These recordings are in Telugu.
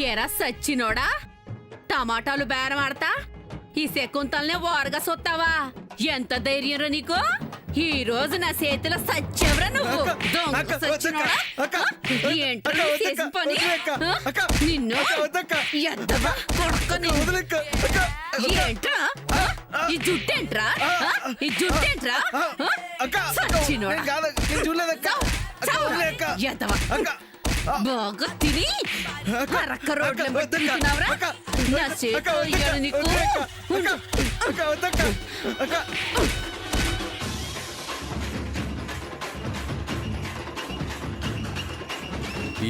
ఏరా సచ్చినోడా, టమాటాలు బేరం ఆడతా ఈ శకుంతల్నే ఓరగా సొత్తావా? ఎంత ధైర్యం రా నీకు? ఈ రోజు నా చేతిలో సచ్చెవరా నువ్వు? దొంగ సచ్చినోడా, ఏంటో చేసిన పని? నిన్ను ఎద్దవా కొడుకుని. ఏంట్రా ఈ జుట్టేంట్రా? ఈ జుట్టేంట్రా? సచ్చినోడా, ఎద్దవా బాగా తిని అరక్క రోడ్ల తింటున్నావురా? నా చేతిలో ఇయ్యాలి నీకు.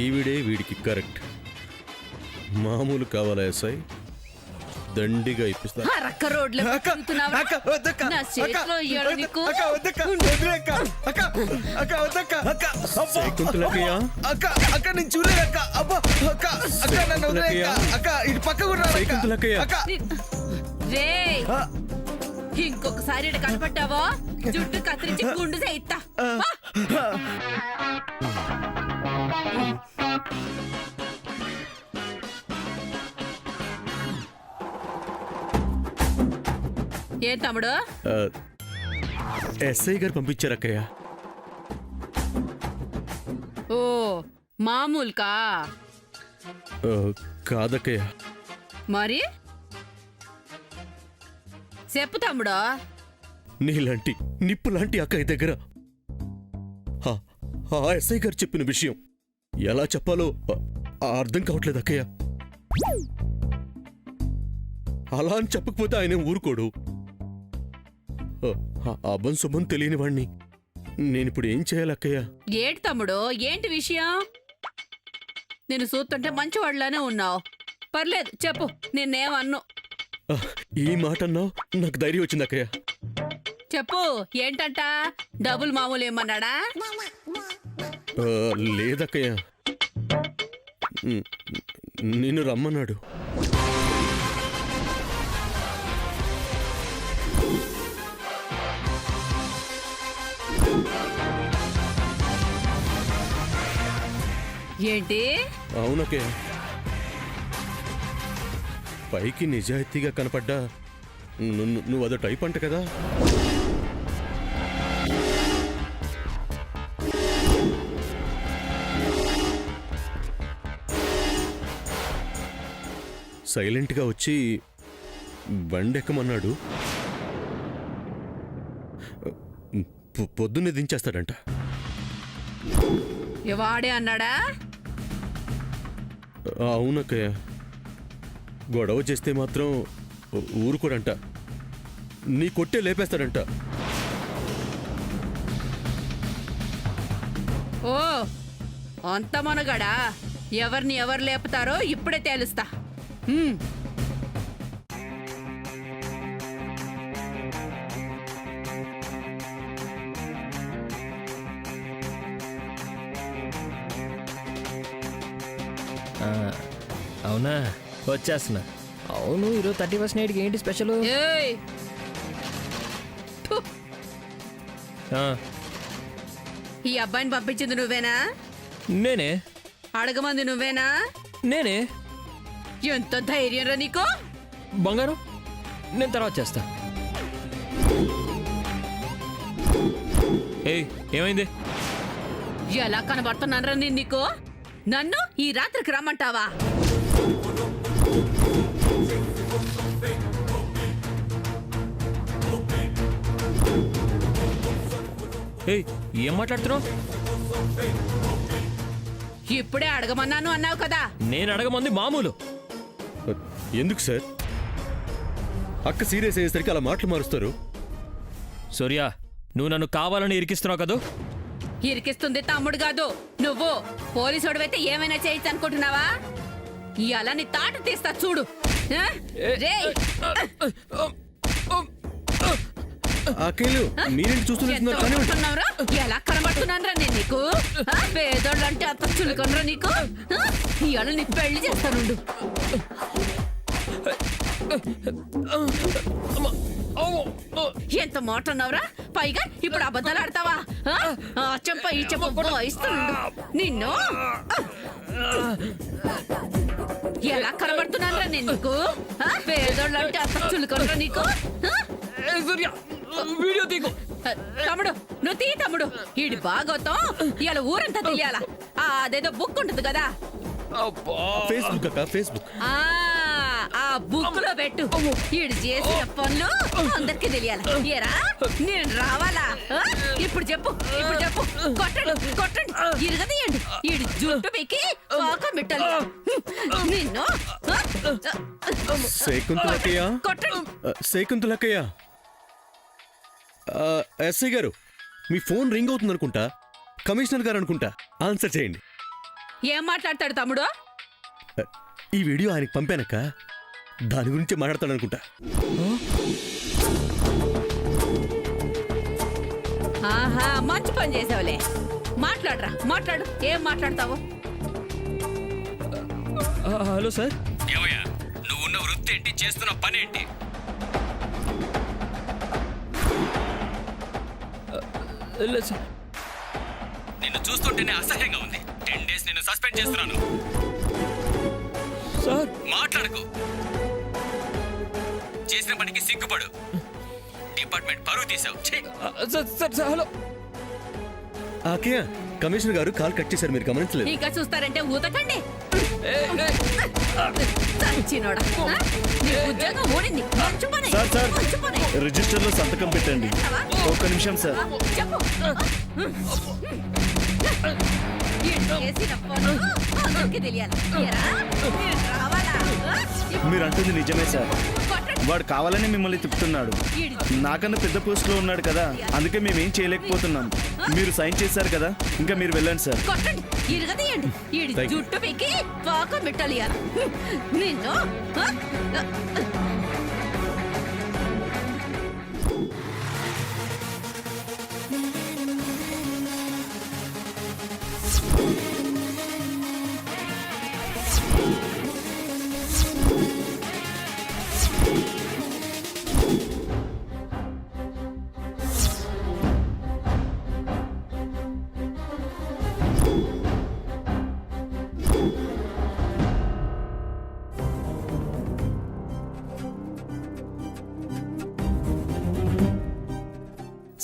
ఈవిడే వీడికి కరెక్ట్. మామూలు కావాలా ఎస్ఐ? దండిగా ఇప్పిస్తా. అరక్క రోడ్ల తింటున్నావురా? నా చేతిలో ఇయ్యాలి నీకు. శకుంతలకయ్య, శకుంతలకయ్య, రేయ్, ఇంకొకసారి ఇటు కనపడ్డావో జుట్టు కత్తిరించి గుండు చేయిస్తా. ఏం తమ్ముడు? ఎస్ఐ గారు పంపించారక్కయ్య. ఓ మామూలుకా? కాదక్కయ్య. మరి చెప్పు తమ్ముడు. నీలాంటి నిప్పు లాంటి అక్కయ్య దగ్గర ఆ ఎస్ఐ గారు చెప్పిన విషయం ఎలా చెప్పాలో అర్థం కావట్లేదు అక్కయ్య. అలా అని చెప్పకపోతే ఆయన ఊరుకోడు. అభం శుభం తెలియని వాణ్ణి నేనిప్పుడు ఏం చేయాలి అక్కయ్య? ఏంటి తమ్ముడు, ఏంటి విషయం? నేను చూస్తుంటే మంచివాళ్ళనే ఉన్నావు. పర్లేదు చెప్పు, నిన్నేమన్ను. ఈ మాట అన్నావు, నాకు ధైర్యం వచ్చింది అక్కయ్య. చెప్పు ఏంటంట? డబుల్ మామూలు ఏమన్నాడా? లేదక్కయ్య, నిన్ను రమ్మన్నాడు. ఏంటి? అవునకే, పైకి నిజాయితీగా కనపడ్డా నువ్వు అదో టైప్ అంట కదా. సైలెంట్గా వచ్చి బండెక్కమన్నాడు. పొద్దున్నే దించేస్తాడంట. వాడే అన్నాడా? అవునక్కయ్య, గొడవ చేస్తే మాత్రం ఊరుకోడంట. నీ కొట్టే లేపేస్తాడంట. ఓ అంత మనగాడా? ఎవరిని ఎవరు లేపుతారో ఇప్పుడే తేలుస్తా. అవునా, వచ్చేస్తున్నా. అవును, ఈరోజు 31st నైట్కి ఏంటి స్పెషల్? ఏయ్, ఈ అబ్బాయిని పంపించింది నువ్వేనా? నేనే. అడగమంది నువ్వేనా? నేనే. ఎంత ధైర్యం రా నీకు? బంగారం, నేను తర్వాత చేస్తా. ఏయ్, ఏమైంది? ఎలా కనబడుతున్నానరా నేను నీకు? నన్ను ఈ రాత్రికి రమ్మంటావా? ఏయ్, ఏం మాట్లాడుతున్నావు? ఇప్పుడే అడగమన్నాను అన్నావు కదా. నేను అడగమంది మామూలు. ఎందుకు సార్ అక్క సీరియస్ అయ్యేసరికి అలా మాటలు మారుస్తారు? సూర్య, నువ్వు నన్ను కావాలని ఇరికిస్తున్నావు కదా? ఇరికిస్తుంది తమ్ముడు కాదు నువ్వు. పోలీసుడివైతే ఏమైనా చేయొచ్చు అనుకుంటున్నావా? ఇలా నీ తాట తీస్తా చూడు. రేయ్, మీరేంటి చూస్తున్నారు? ఎలా కనబడుతున్నానరా నేను నీకు? పేదోళ్ళంటే అంత చులుకొనరా నీకు? ఇవాళ నీ పెళ్లి చేస్తానుండు. ఎంత మాట అన్నావురా? పైగా ఇప్పుడు అబద్ధాలు ఆడతావా? చెంప ఈ చెంప ఇస్తాను నిన్ను. ఎలా కనబడుతున్నానరా నేను నీకు పేదోళ్ళు అంటే అంత చులుకొనరా నీకు ఆ? సూర్య వీడియో తీకు. తమ్ముడు నువ్వు తీ తమ్ముడు ఈడి బాగోతాం ఇవాళ ఊరంతా తెలియాలా అదేదో బుక్ ఉంటుంది కదా ఫేస్బుక్ అక్క ఫేస్బుక్. ఆ బుక్ లో పెట్టు ఈడు చేసిన పనులు అందరికి తెలియాలి ఏరా నేను రావాలా ఆ? ఇప్పుడు చెప్పు కొట్టండి ఇరగదీయండి ఈడు జుట్టు పెక్కి పాకం పెట్టాలి నిన్ను శకుంతలకయ్య కొట్టండి శకుంతలకయ్య ఎస్ఐ గారు మీ ఫోన్ రింగ్ అవుతుంది అనుకుంటా. కమిషనర్ గారు అనుకుంటా. ఆన్సర్ చేయండి. ఏం మాట్లాడతాడు తమ్ముడు ఈ వీడియో ఆయనకి పంపానక్క. దాని గురించి మాట్లాడతాడు అనుకుంటా. ఆహా మంచి పని చేసావులే మాట్లాడు ఏం మాట్లాడతావు హలో సార్. ఏమయ్యా నువ్వు ఉన్న వృత్తి ఏంటి, చేస్తున్న పని ఏంటి? లేదు సార్. నిన్ను చూస్తుంటేనే అసహ్యంగా ఉంది. 10 days నిన్ను సస్పెండ్ చేస్తున్నాను. సార్ మాట్లాడకు. చేసిన పనికి సిగ్గుపడు. డిపార్ట్మెంట్ పరువు తీసావు. ఛీ! Sir hello. అక్కయ్య కమిషనర్ గారు కాల్ కట్ చేశారు, మీరు గమనించలేదు. ఇంకా చూస్తారంటే ఊతకండి చచ్చినోడా. ఆ? నీ ఉద్యోగం ఊడింది మంచి పని, సార్ మంచి పని. రిజిస్టర్ లో సంతకం పెట్టండి. ఒక్క నిమిషం సార్. చెప్పు ఈడు చేసిన పనులు అందరికీ తెలియాలి ఏరా? నేను రావాలా ఆ? మీరు అంటుంది నిజమే సార్. కొట్టండి. వాడు కావాలని మిమ్మల్ని తిప్పుతున్నాడు. నాకన్నా పెద్ద పోస్ట్ లో ఉన్నాడు కదా, అందుకే మేమేం చేయలేకపోతున్నాం. మీరు సైన్ చేశారు కదా, ఇంకా మీరు వెళ్ళండి సార్. కొట్టండి ఇరగదీయండి ఈడి Thank you. జుట్టు పెక్కి పాకం పెట్టాలి ఇవాళ. నిన్ను ఆ?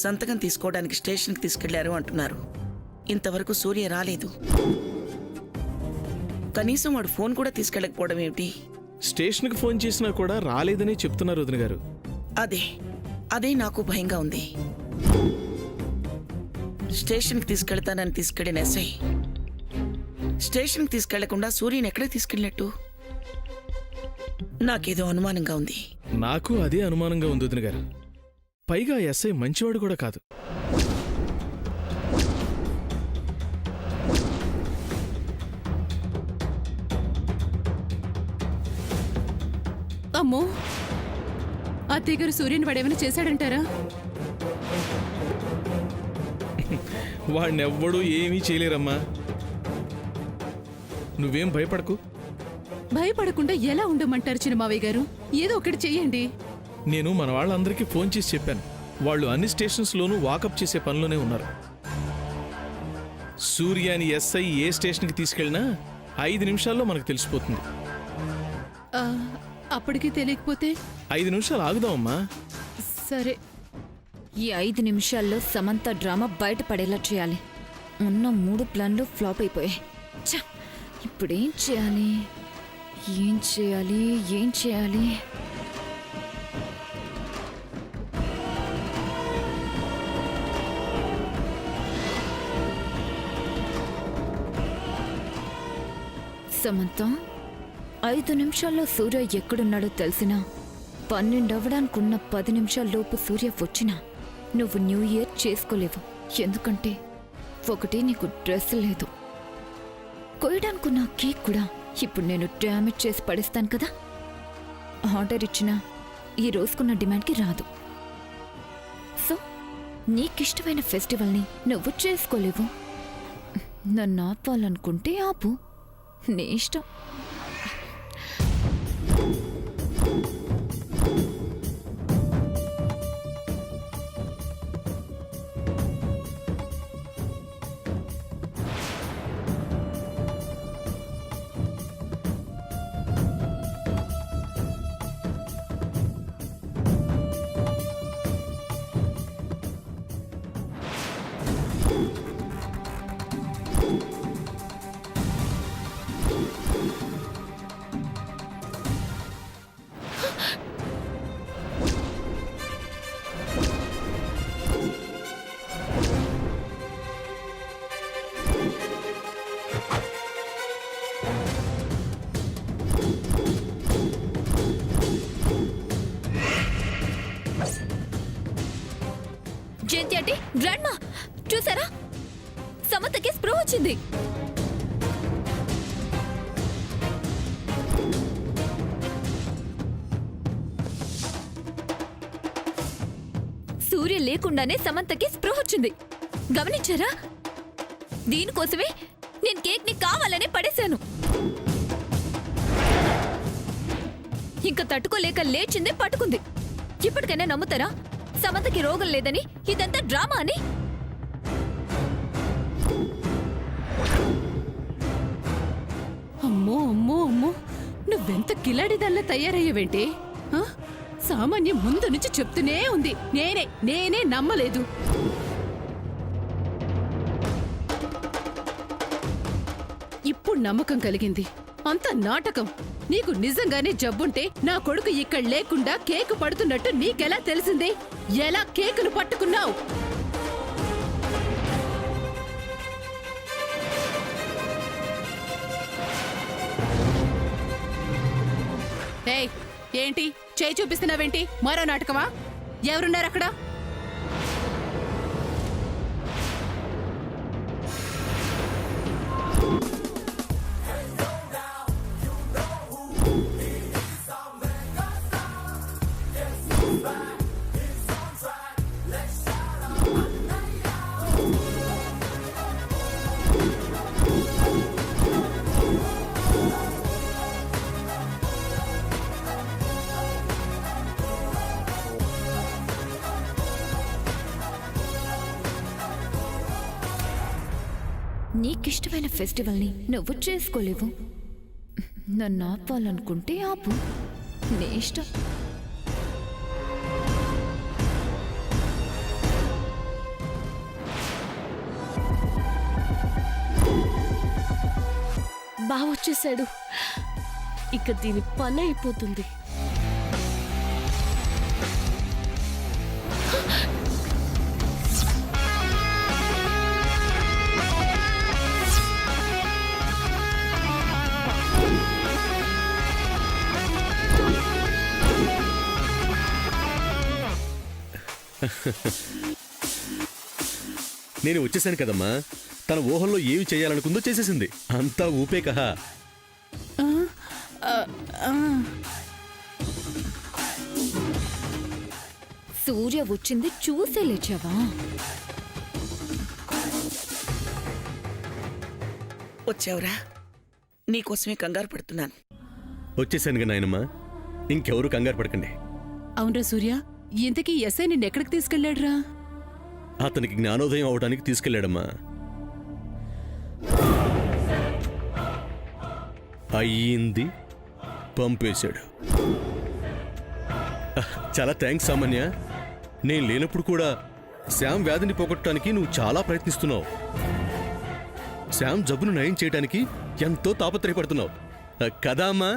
సంతకం తీసుకోవడానికి స్టేషన్కి తీసుకెళ్లారు అంటున్నారు. ఇంతవరకు సూర్య రాలేదు. కనీసం వాడు ఫోన్ కూడా తీసుకెళ్ళకపోవడం ఏమిటి? స్టేషన్కి ఫోన్ చేసినా కూడా రాలేదని చెప్తున్నారు వదిన గారు. అదే నాకు భయంగా ఉంది. స్టేషన్కి తీసుకెళ్తానని తీసుకెళ్లిన ఎస్ఐ స్టేషన్కి తీసుకెళ్లకుండా సూర్యని ఎక్కడ తీసుకెళ్ళినట్టు? నాకేదో అనుమానంగా ఉంది. నాకు అదే అనుమానంగా ఉంది వదిన గారు. పైగా ఎస్ఐ మంచివాడు కూడా కాదు. అమ్మో అత్తయ్య గారు సూర్యుని వాడేమైనా చేశాడంటారా? వాడినెవ్వడూ ఏమీ చేయలేరమ్మా. నువ్వేం భయపడకు. భయపడకుండా ఎలా ఉండమంటారు చిన్నమావయ్య గారు? ఏదో ఒకటి చెయ్యండి. నేను మన వాళ్ళందరికీ ఫోన్ చేసి చెప్పాను. వాళ్ళు అన్ని స్టేషన్స్లోనూ వాకప్ చేసే పనిలోనే ఉన్నారు. సూర్యాని ఎస్ఐ ఏ స్టేషన్కి తీసుకెళ్ళినా 5 నిమిషాల్లో మనకు తెలిసిపోతుంది. ఆ, అప్పటికి తెలియకపోతే? 5 నిమిషాలు ఆగుదామమ్మా. సరే. ఈ 5 నిమిషాల్లో సమంత డ్రామా బయటపడేలా చేయాలి. ఉన్న 3 ప్లాన్లు ఫ్లాప్ అయిపోయాయి. ఛ! ఇప్పుడేం చేయాలి? ఏం చేయాలి? సమంత 5 నిమిషాల్లో సూర్య ఎక్కడున్నాడో తెలిసినా 12 అవ్వడానికున్న 10 నిమిషాల్లోపు సూర్య వచ్చినా నువ్వు న్యూ ఇయర్ చేసుకోలేవు. ఎందుకంటే ఒకటి నీకు డ్రెస్ లేదు, కొయ్యడానికున్న కేక్ కూడా ఇప్పుడు నేను డ్యామేజ్ చేసి పడేస్తాను కదా. ఆర్డర్ ఇచ్చినా ఈ రోజుకున్న డిమాండ్కి రాదు. సో నీకిష్టమైన ఫెస్టివల్ని నువ్వు చేసుకోలేవు. నన్ను ఆపాలనుకుంటే ఆపు, నీ ఇష్టం. గ్రాండ్మా చూసారా, సమంతకి స్ప్రో వచ్చింది. సూర్య లేకుండానే సమంతకి స్ప్రో వచ్చింది. గమనించారా? దీనికోసమే నేను కేక్ ని కావాలనే పడేశాను. ఇంకా తట్టుకోలేక లేచిందే పట్టుకుంది. ఇప్పటికైనా నమ్ముతారా సమంతకి రోగం లేదని, ఇదంతా డ్రామా అని? అమ్మో అమ్మో అమ్మో, నువ్వెంత కిలాడిదల్లా తయారయ్యావేంటి? ఆ? సామాన్యం ముందు నుంచి చెప్తూనే ఉంది. నేనే నమ్మలేదు. ఇప్పుడు నమ్మకం కలిగింది. అంత నాటకం. నీకు నిజంగానే జబ్బుంటే నా కొడుకు ఇక్కడ లేకుండా కేకు పడుతున్నట్టు నీకెలా తెలిసింది? ఎలా కేకును పట్టుకున్నావు? ఏయ్, ఏంటి చేయి చూపిస్తున్నావేంటి? మరో నాటకమా? ఎవరున్నారు అక్కడ? నీకిష్టమైన ఫెస్టివల్ని నువ్వు చేసుకోలేవు. నన్ను ఆపాలనుకుంటే ఆపు, నీ ఇష్టం. బావొచ్చేసాడు. ఇక దీని పని అయిపోతుంది. నేను వచ్చేసాను కదమ్మా. తన ఊహల్లో ఏమి చేయాలనుకుందో చేసేసింది. అంతా ఊపే కహా. సూర్య వచ్చింది చూసే లేచావా? వచ్చావురా, నీకోసమే కంగారు పడుతున్నాను. వచ్చేసానుగా నాయనమ్మా, ఇంకెవరు కంగారు పడకండి. అవునరా సూర్య, ఇంతకీ ఎస్ఐ నిన్నెక్కడికి తీసుకెళ్లాడ్రా? అతనికి జ్ఞానోదయం అవడానికి తీసుకెళ్లాడమ్మా. అయ్యింది, పంపేశాడు. చాలా థ్యాంక్స్ సామాన్య. నేను లేనప్పుడు కూడా శ్యామ్ వ్యాధిని పోగొట్టడానికి నువ్వు చాలా ప్రయత్నిస్తున్నావు. శ్యామ్ జబ్బును నయం చేయడానికి ఎంతో తాపత్రయపడుతున్నావు కదా అమ్మా?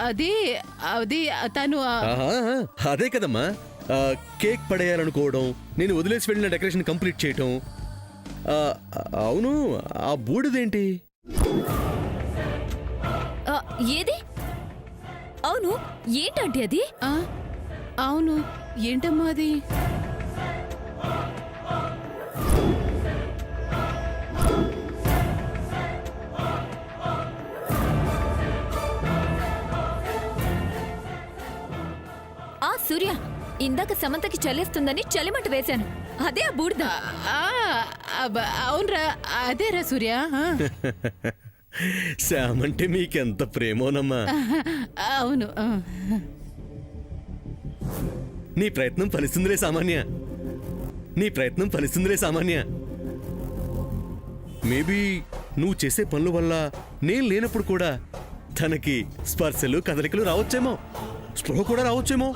అది అది తను అదే కదమ్మా, కేక్ పడేయాలనుకోవడం, నేను వదిలేసి వెళ్ళిన డెకరేషన్ కంప్లీట్ చేయటం. అవును, ఆ బూడిదేంటి? ఏది? అవును, ఏంటంటే అది? అవును, ఏంటమ్మా అది? సూర్య, ఇందాక సమంతకి చల్లేస్తుందని చలిమంట వేశాను. అదే ఆ బూడిద. అవునరా, అదేరా సూర్య. శ్యామ్ అంటే మీకెంత ప్రేమోనమ్మా. అవును. నీ ప్రయత్నం ఫలిస్తుందిలే సామాన్య, నీ ప్రయత్నం ఫలిస్తుందిలే సామాన్య. మేబీ నువ్వు చేసే పనుల వల్ల నేను లేనప్పుడు కూడా తనకి స్పర్శలు కదలికలు రావచ్చేమో, స్పృహ కూడా రావచ్చేమో.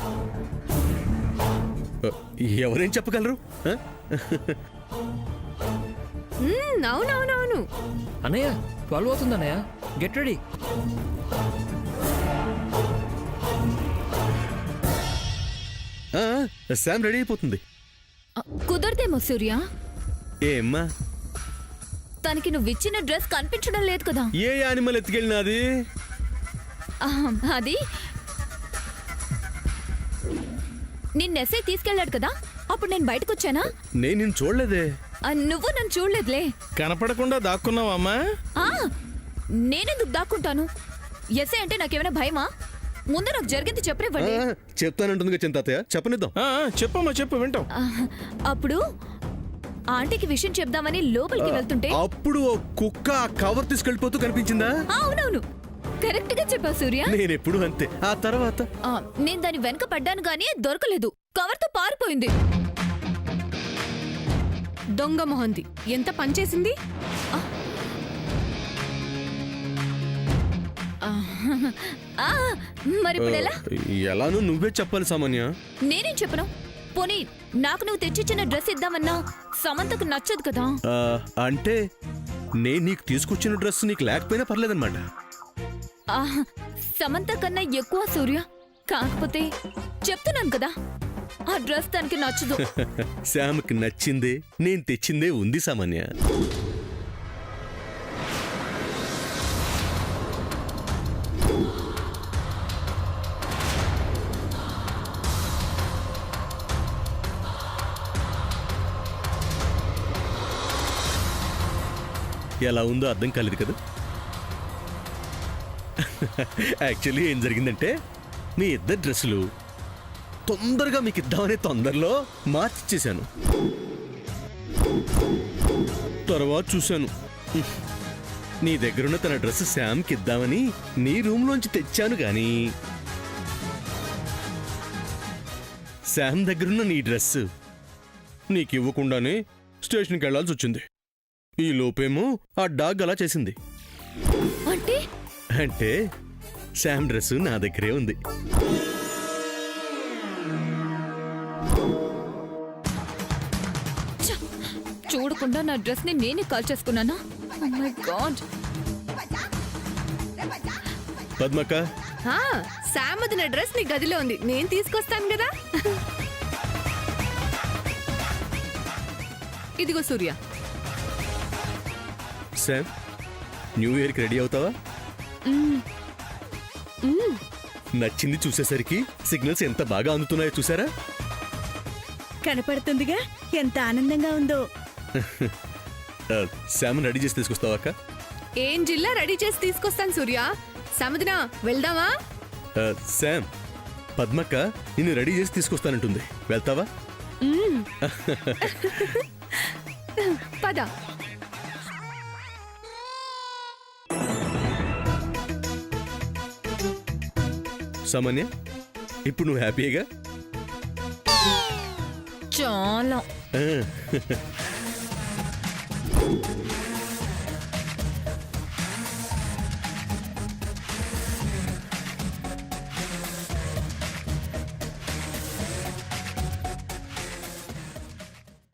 ఎవరేం చెప్పగలరు? అవునవునవును. అన్నయ్య 12 అవుతుంది అన్నయ్య, గెట్ రెడీ. శామ్ రెడీ అయిపోతుంది. కుదరదేమో సూర్య. ఏమ్మా, తనకి నువ్వు ఇచ్చిన డ్రెస్ కనిపించడం లేదు కదా. ఏ యానిమల్ ఎత్తుకెళ్ళినాది? అది నిన్న ఎస్ఐ తీసుకెళ్ళాడు కదా, అప్పుడు నేను బయటకు వచ్చానా? నేను నిన్ను చూడలేదే. నువ్వు నన్ను చూడలేదులే. కనపడకుండా దాక్కున్నావా అమ్మా? ఆ, నేనెందుకు దాక్కుంటాను? ఎస్ఐ అంటే నాకేమైనా భయమా? ముందు నాకు జరిగింది చెప్పనివ్వండి. చెప్తానంటుందిగా చింతాతయ్య, చెప్పనిద్దాం. చెప్పమ్మా, చెప్పు, వింటాం. అప్పుడు ఆంటీకి విషయం చెప్దామని లోపలికి వెళ్తుంటే అప్పుడు ఓ కుక్క ఆ కవర్ తీసుకెళ్ళిపోతూ కనిపించిందా? అవునవును, కరెక్ట్ గా చెప్పావు సూర్య. నేనెప్పుడు అంతే. ఆ తర్వాత నేను దాని వెనక పడ్డాను గానీ దొరకలేదు, కవర్తో పారిపోయింది. దొంగ మొహంది ఎంత పనిచేసింది? మరి ఇప్పుడు ఎలా? ఎలానో నువ్వే చెప్పాలి సామాన్య. నేనేం చెప్పను? పోనీ నాకు నువ్వు తెచ్చిచ్చిన డ్రెస్ ఇద్దామన్నా సమంతకు నచ్చదు కదా. అంటే నేను నీకు తీసుకొచ్చిన డ్రెస్ నీకు లేకపోయినా పర్లేదన్నమాట. సమంత కన్నా ఎక్కువ సూర్య. కాకపోతే చెప్తున్నాను కదా, ఆ డ్రెస్ తనకి నచ్చదు. శ్యామ్కి నచ్చిందే నేను తెచ్చిందే ఉంది సామాన్య. ఎలా ఉందో అర్థం కాలేదు కదా. యాక్చువల్లీ ఏం జరిగిందంటే మీ ఇద్దరు డ్రెస్సులు తొందరగా మీకు ఇద్దామనే తొందరలో మార్చిచ్చేశాను. తర్వాత చూశాను నీ దగ్గరున్న తన డ్రెస్ శ్యామ్కి ఇద్దామని నీ రూమ్లోంచి తెచ్చాను కానీ శ్యామ్ దగ్గరున్న నీ డ్రెస్ నీకు ఇవ్వకుండానే స్టేషన్కి వెళ్లాల్సి వచ్చింది. ఈ లోపేమో ఆ డాగ్ అలా చేసింది. అంటే శ్యామ్ డ్రెస్ నా దగ్గరే ఉంది. చూడకుండా నా డ్రెస్ ని నేనే కాల్ చేసుకున్నానా? Oh my God. పద్మక్క, శామదిన డ్రెస్ నీ గదిలో ఉంది, నేను తీసుకొస్తాను కదా. ఇదిగో సూర్య. శామ్, న్యూ ఇయర్కి రెడీ అవుతావా? నచ్చింది చూసేసరికి సిగ్నల్స్ ఎంత బాగా అందుతున్నాయో చూసారా? కనపడుతుందిగా ఎంత ఆనందంగా ఉందో. శామ్ రెడీ చేసి తీసుకొస్తావా అక్క? ఏం జిల్లా రెడీ చేసి తీసుకొస్తాను సూర్య. సమదిన వెళ్దామా? శామ్, పద్మక్క నిన్ను రెడీ చేసి తీసుకొస్తానంటుంది, వెళ్తావా? పద. సామాన్య, ఇప్పుడు నువ్వు హ్యాపీగా? చాలా